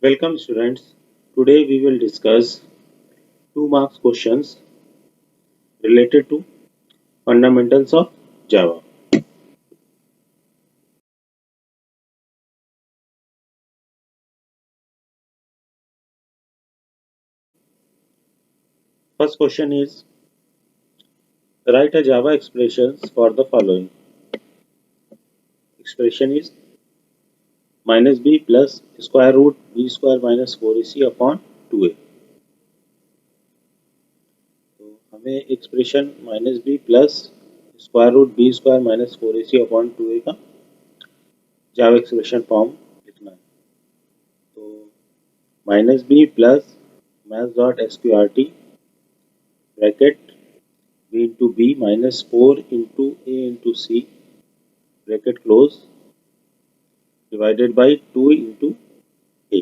Welcome students. Today we will discuss 2 marks questions related to fundamentals of Java. First question is write a Java expressions for the following. Expression is minus b plus square root b square minus 4ac upon 2a. तो हमें expression minus b plus square root b square minus 4ac upon 2a का Java expression form लिखना है. तो minus b plus math dot SQRT bracket b into b minus 4 into a into c bracket close divided by 2 into a.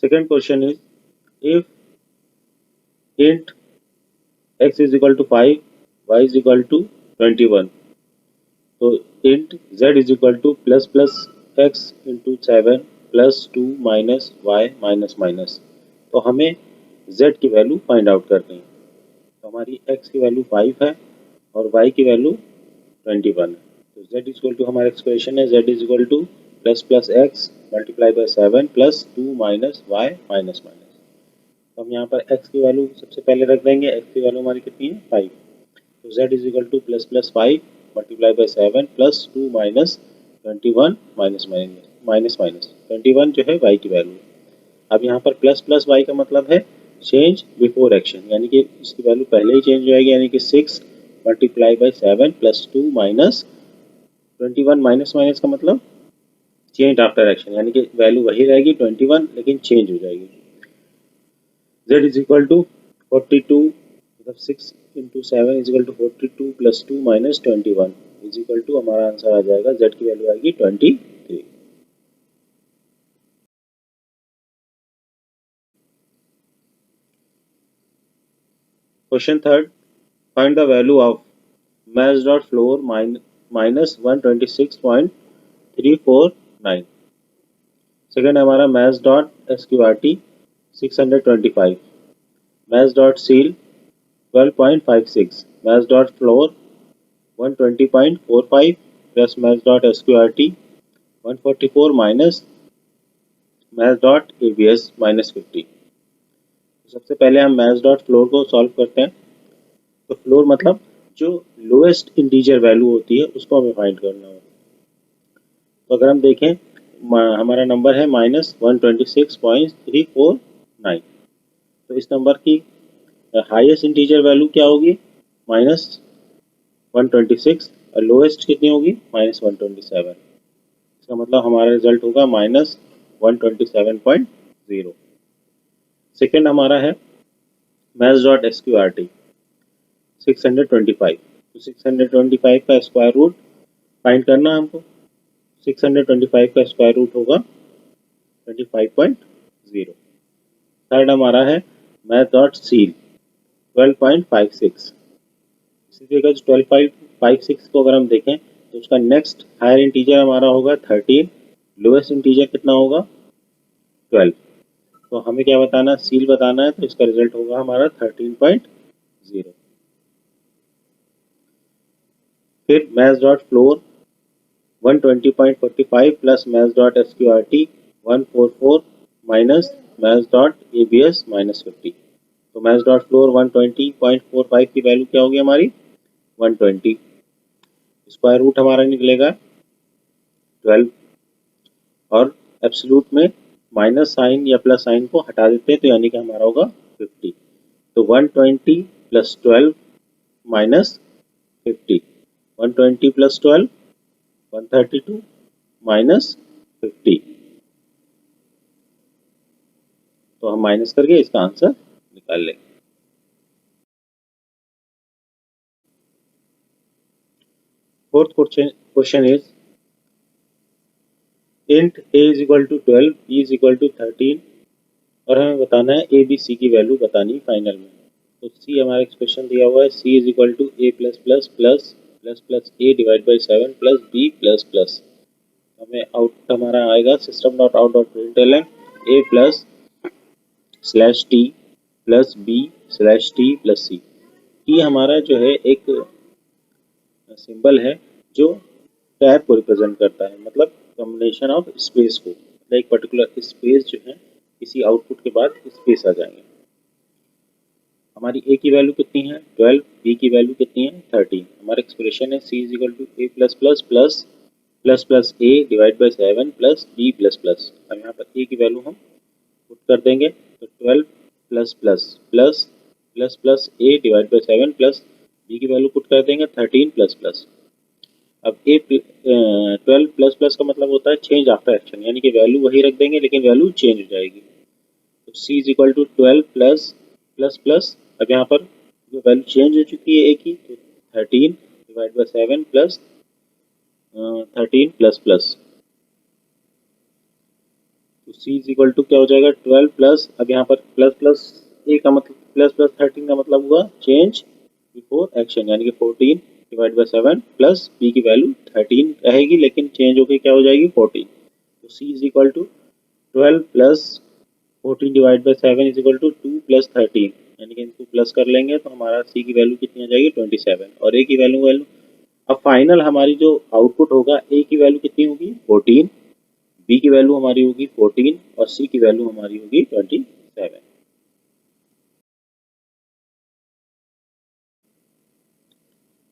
Second question is if int x is equal to 5, y is equal to 21. So int z is equal to plus x into 7 plus 2 minus y minus minus. तो हमें z की value find out करनी है. तो हमारी x की value 5 है और y की वैल्यू 21 है. तो z इक्वल टू हमारा एक्सप्रेशन है z is equal to plus x multiply by 7 plus 2 minus y minus minus. तो हम यहाँ पर x की वैल्यू सबसे पहले रख देंगे. x की वैल्यू हमारी कितनी है 5. तो z is equal to plus 5 multiply by 7 plus 2 minus 21 minus minus minus 21 जो है y की वैल्यू. अब यहाँ पर प्लस y का मतलब है चेंज बिफोर एक्शन, यानी कि इसकी वैल्यू पहले ही चेंज हो जाएगी, यानी कि 6 multiply by 7 plus 2 minus 21 minus minus का मतलब चेंज आफ्टर एक्शन, यानी कि वैल्यू वही रहेगी 21 लेकिन चेंज हो जाएगी. z इज इक्वल टू 42 मतलब 6 into 7 is equal to 42 plus 2 minus 21 is equal to हमारा आंसर आ जाएगा z की वैल्यू आएगी 23. Question third, find the value of mass.floor minus 126.349. Second है हमारा mass.sqrt 625, mass.seal 12.56, mass.floor 120.45 plus mass.sqrt 144 minus mass.abs minus 50. सबसे पहले हम mass.floor को सॉल्व करते हैं. तो फ्लोर मतलब जो लोएस्ट इंटीजर वैल्यू होती है उसको हमें फाइंड करना होगा. तो अगर हम देखें हमारा नंबर है -126.349. तो इस नंबर की हाईएस्ट इंटीजर वैल्यू क्या होगी -126 और लोएस्ट कितनी होगी -127. इसका मतलब हमारा रिजल्ट होगा -127.0. सेकेंड हमारा है mass.sqrt 625. तो 625 का स्क्वायर रूट फाइंड करना है हमको. 625 का स्क्वायर रूट होगा 25.0. थर्ड हमारा है math.seal 12.56. इसी तरीके से 12.56 को अगर हम देखें तो उसका नेक्स्ट हायर इंटीजर हमारा होगा 13, लोएस्ट इंटीजर कितना होगा 12. तो हमें क्या बताना है सील बताना है, तो इसका रिजल्ट होगा हमारा 13.0. फिर mass.floor 120.45 plus mass.sqrt 144 minus mass.abs minus 50. तो mass.floor 120.45 की वैल्यू क्या होगी हमारी 120. स्क्वायर रूट हमारा निकलेगा 12 और एब्सोल्यूट में माइनस साइन या प्लस साइन को हटा देते हैं तो यानी कि हमारा होगा 50. तो 120 प्लस 12 माइनस 50, 120 प्लस 12 132 माइनस 50. तो हम माइनस करके इसका आंसर निकाल लेंगे. Fourth question is int a is equal to 12, b is equal to 13 और हमें बताना है a b c की वैल्यू बतानी है फाइनल में. तो c हमारा एक्सप्रेशन दिया हुआ है c is equal to a plus plus plus plus plus a divide by 7 plus b plus plus. हमें आउटपुट हमारा आएगा system dot out dot println a plus slash t plus b slash t plus c. ये हमारा जो है एक symbol है जो टैब को रिप्रेजेंट करता है, मतलब कॉम्बिनेशन ऑफ स्पेस को, मतलब एक पर्टिकुलर स्पेस जो है किसी आउटपुट के बाद स्पेस आ जाएंगे। हमारी ए की वैल्यू कितनी है 12, बी की वैल्यू कितनी है 13। हमारा एक्सप्रेशन है c is equal to a plus plus plus plus plus a divide by 7 plus b plus plus. अब यहाँ पर ए की वैल्यू हम पुट कर देंगे, तो 12 plus plus plus plus plus a divide by 7 plus b की वैल्यू पुट कर देंगे 13 प्लस प्लस। अब ए 12 प्लस प्लस का मतलब होता है चेंज आफ्टर एक्शन, यानी कि वैल्यू वही रख देंगे लेकिन वैल्यू चेंज हो जाएगी। तो c is equal to 12 plus plus plus, अब यहाँ पर जो वैल्यू चेंज हो चुकी है ए की, तो 13 divide by 7 plus 13 plus plus. तो सी इज इक्वल टू क्या हो जाएगा 12 प्लस, अब यहाँ पर प्लस प्लस ए का मतलब प्लस प्लस 13 का मतलब हुआ चेंज बिफोर एक्शन, यानी कि 14 डिवाइड बाई 7 प्लस बी की वैल्यू 13 रहेगी लेकिन चेंज होकर क्या हो जाएगी 14। तो c is equal to 12 plus 14 divide by 7 is equal to 2 plus 13, यानी कि इनको प्लस कर लेंगे तो हमारा सी की वैल्यू कितनी आ जाएगी 27 और ए की वैल्यू। अब फाइनल हमारी जो आउटपुट होगा ए की वैल्यू कितनी होगी 14, बी की वैल्यू हमारी होगी 14 और सी की वैल्यू हमारी होगी 27।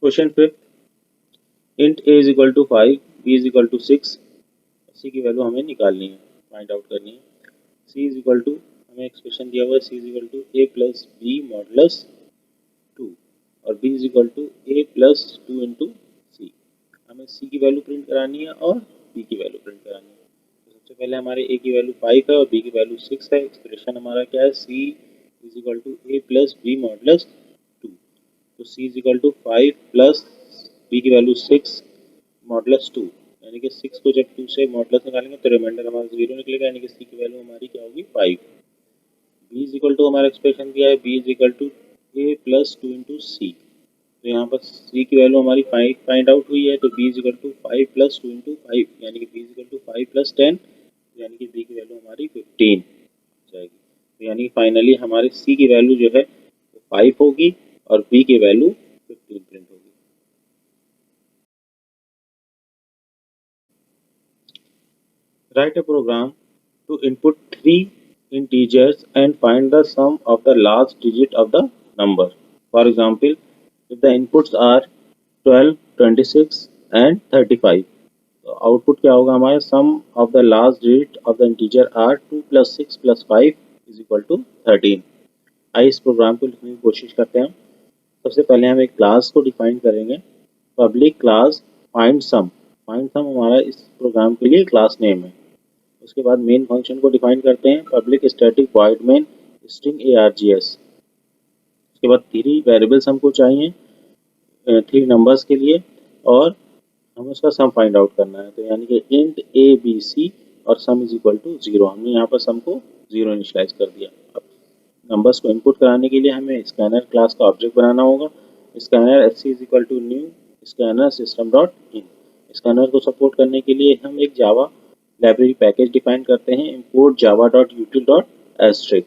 Question 5, int A is equal to 5, b is equal to 6, सी की वैल्यू हमें निकालनी है, फाइंड आउट करनी है। सी इज इक्वल टू, हमें एक्सप्रेशन दिया हुआ है c is equal to a plus b modulus 2 और B is equal to a plus 2 into सी। हमें सी की वैल्यू प्रिंट करानी है और बी की वैल्यू प्रिंट करानी है। तो सबसे पहले हमारे ए की वैल्यू 5 है और बी की वैल्यू 6 है। एक्सप्रेशन हमारा क्या है c is equal to a plus b modulus 2। तो c is equal to 5 plus b की वैल्यू 6 मॉडुलस 2, यानी कि 6 को जब 2 से मॉडुलस निकालेंगे तो रिमाइंडर हमारा 0 निकलेगा, यानी कि सी की वैल्यू हमारी क्या होगी 5। बी इज इक्वल टू हमारा एक्सप्रेशन दिया है b is equal to a plus 2 into c. तो यहाँ पर सी की वैल्यू हमारी 5 फाइंड आउट हुई है, तो b is equal to 5 plus 2 into 5, यानी कि b is equal to 5 plus 10, यानी कि बी की वैल्यू हमारी 15 जाएगी। तो यानी फाइनली हमारे सी की वैल्यू जो है 5 होगी और बी की वैल्यू 15 प्रिंट होगी। Write a program to input 3 integers and find the sum of the last digit of the number. For example, if the inputs are 12, 26 and 35, तो आउटपुट क्या होगा हमारे sum of the last digit of the integer are 2 plus 6 plus 5 is equal to 13। आइए इस programme को लिखने की कोशिश करते हैं। सबसे पहले हम एक क्लास को डिफाइन करेंगे, public class find sum. Find sum हमारा इस प्रोग्राम के लिए क्लास नेम है। उसके बाद मेन फंक्शन को डिफाइन करते हैं, public static void main string args। उसके बाद 3 वेरिएबल्स हमको चाहिए 3 नंबर्स के लिए और हमें उसका सम फाइंड आउट करना है। तो यानी कि इंट ए बी सी और सम इज इक्वल टू 0। हमने यहाँ पर सम को 0 इनिशियलाइज कर दिया। अब नंबर्स को इनपुट कराने के लिए हमें स्कैनर क्लास का ऑब्जेक्ट बनाना होगा। Scanner s c is equal to new scanner system dot in. Scanner को सपोर्ट करने के लिए हम एक जावा लाइब्रेरी पैकेज डिफाइन करते हैं, import java.util.asterisk।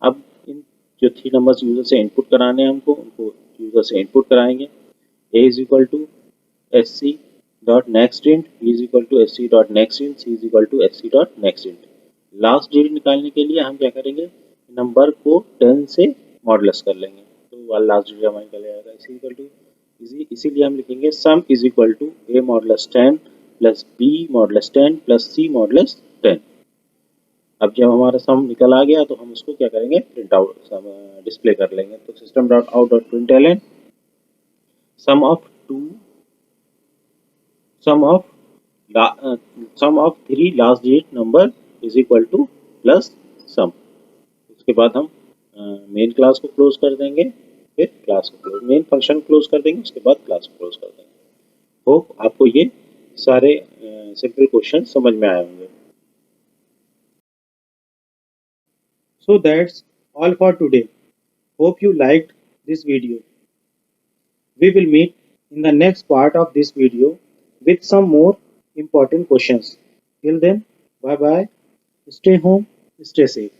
अब इन जो 3 नंबर्स यूजर से इनपुट कराने हैं हमको, उनको यूजर से इनपुट कराएंगे। a is equal to s c dot next int, b is equal to s c dot next int, c is equal to s c dot next int. Last digit निकालने के लिए हम क्या करेंगे, number को 10 से modulus कर लेंगे, तो लास्ट डिजिट हमारा निकल जाएगा। इसी इक्वल टू इसीलिए हम लिखेंगे sum is equal to a modulus 10 plus b modulus 10 plus c modulus 10। अब जब हमारा सम निकल आ गया तो हम उसको क्या करेंगे प्रिंट आउट डिस्प्ले कर लेंगे। तो system dot out dot println sum of 3 last digit number is equal to plus sum. उसके बाद हम मेन क्लास को क्लोज कर देंगे, फिर क्लास को क्लोज, मेन फंक्शन क्लोज कर देंगे, उसके बाद क्लास को क्लोज कर देंगे। होप आपको ये सारे सिंपल क्वेश्चन समझ में आए होंगे। So that's all for today. Hope you liked this video. We will meet in the next part of this video with some more important questions. Till then, bye bye. Stay home, stay safe.